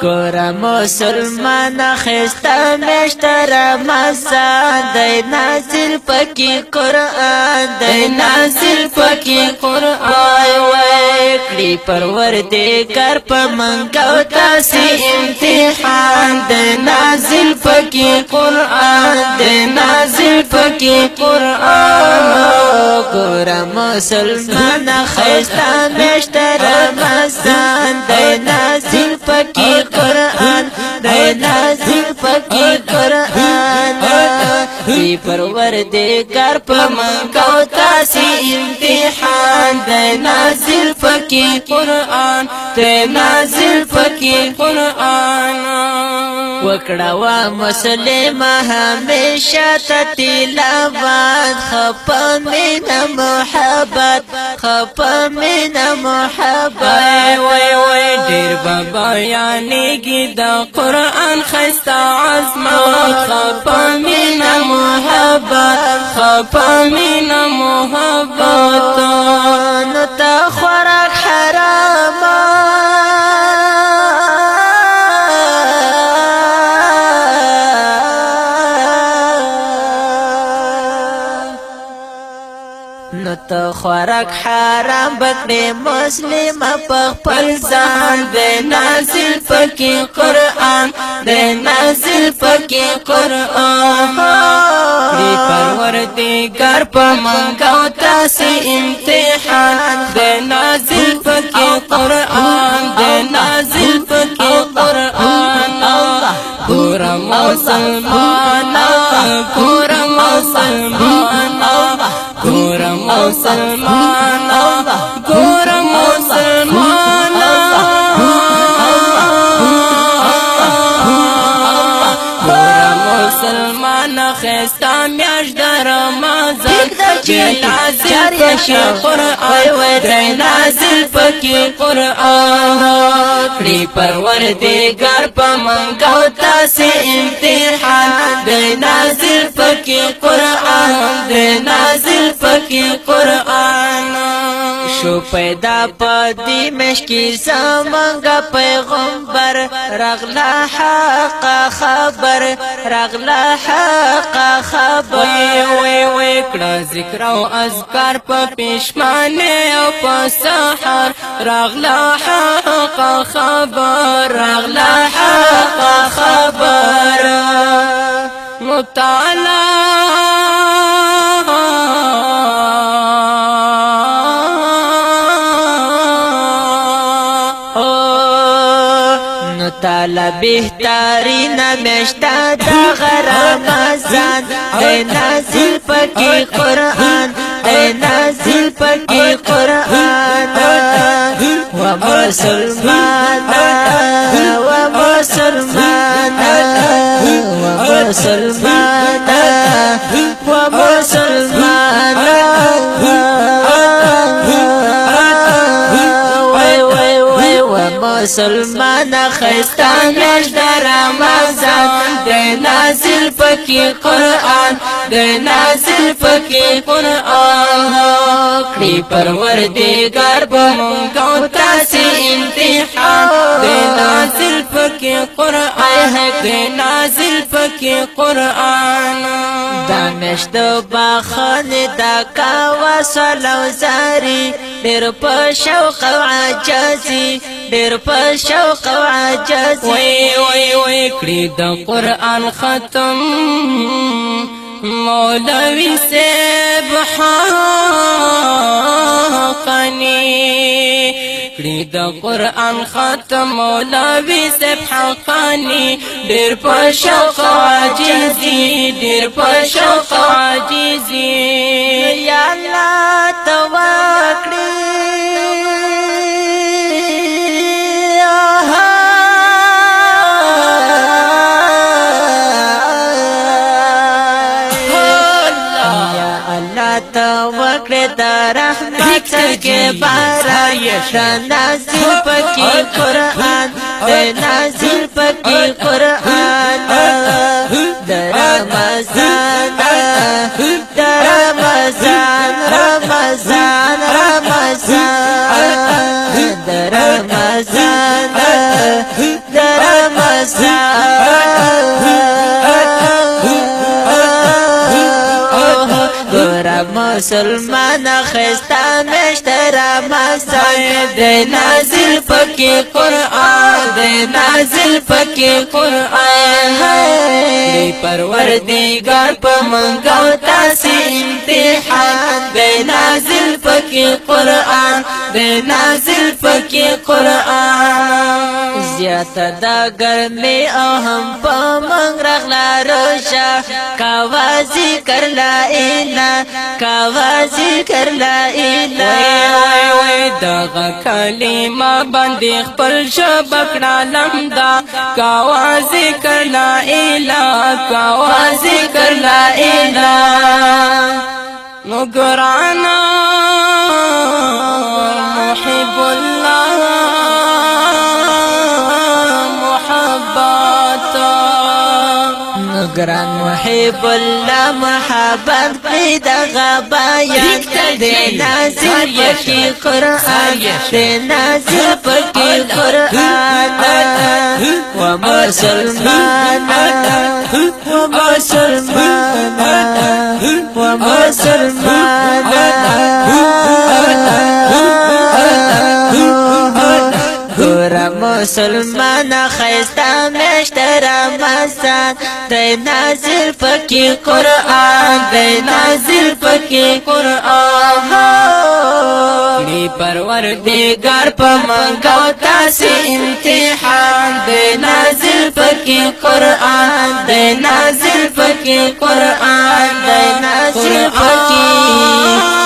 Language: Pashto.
کورا مسلمان خستا میشت رمضان دی نازل پکی قرآن دی نازل پکی قرآن وی کڑی پروردگار پا منگو تاسی امتحان دی نازل پکی قرآن دی نازل پکی قرآن کورا مسلمان خستا میشت رمضان دی نازل پکی قرآن دی نازل پکی قرآن دی پروردگار پا منگو تاسی امتحان دی نازل پکی قرآن دی نازل پکی قرآن وکڑوا مسلم ہمیشہ تلاوت خپا من محبت خپا من محبت وی وی دیر بابا یعنی گی دا قرآن خستا عظمت خپا من محبت خپا من محبت نتا خوراک حرام نتا خوراک حرام بکڑی مسلم پخپل ځان دی نازل پکی قرآن دی نازل پکی قرآن دی پروردگار پا منگو تاسی امتحان دی نازل پکی قرآن دی نازل پکی قرآن گورا مسلمانا گورا مسلمانا گورا مسلمانا گورا مسلمانا گورا مسلمانا خستا میاش در رمضان دی نازل پکی قرآن دی نازل پکی قرآن کڑی پروردگار پا منگو تاسی امتحان دی نازل پکی قرآن دی نازل پکی قرآن شو پیدا پا دی مشکی زمانگا پیغمبر رغلا حق خبر رغلا حق خبر وی وی کڑا ذکر و اذکار پا پیشمانے او پا سحر رغلا حق خبر رغلا حق خبر مطالعہ تعالی بہترین میشتا دا رمضان دی نازل پکی قرآن دی نازل پکی قرآن و مسلمان و مسلمان و مسلمان و مسلمان مسلمان خستا میاش در رمضان دی نازل پکی قرآن دی نازل پکی قرآن کڑی پروردگار پا منگو تاسی امتحان دی نازل پکی قرآن دی نازل پکی قرآن دا میشت باخان دا کاوا سلو زاری دیر پا شوق و عجازی دیر پا شوق و عجازی وی وی وی کڑی دا قرآن ختم مولوی سیب حقانی کڑی دا قرآن ختم مولوی سیب حقانی دیر پا شوق و عجیزی دیر پا شوق و عجیزی یا اللہ تواکڑی توکل دا رحمت کے باران دا نازل پکی قرآن دا نازل پکی قرآن دا رمضان دا رمضان رمضان رمضان دا رمضان مسلمان خستا مشتر رمضان دے نازل پکی قرآن دے نازل پکی قرآن دی پروردگار پا منگو تاسی امتحان دے نازل پکی قرآن دے نازل پکی قرآن زیادہ دا گرمی او ہم پا منگ رغلا روشا کاوازی کر لا اینا کاوازی کر لا اینا وی دغه کلمه باندې خپل شبکړه لمدا کاوازی کر لا اله کاوازی کر لا اله مګرانا محب الله گران محب اللہ محبت پیدا غبایت دے نازل پکی قرآن دے نازل پکی قرآن و مسلمان و مسلمان و مسلمان مسلمان خیستا مشتر رمضان دے نازل پکی قرآن دے نازل پکی قرآن دی پروردگار پا منگو تاسی امتحان دے نازل پکی قرآن دے نازل پکی قرآن دے نازل پکی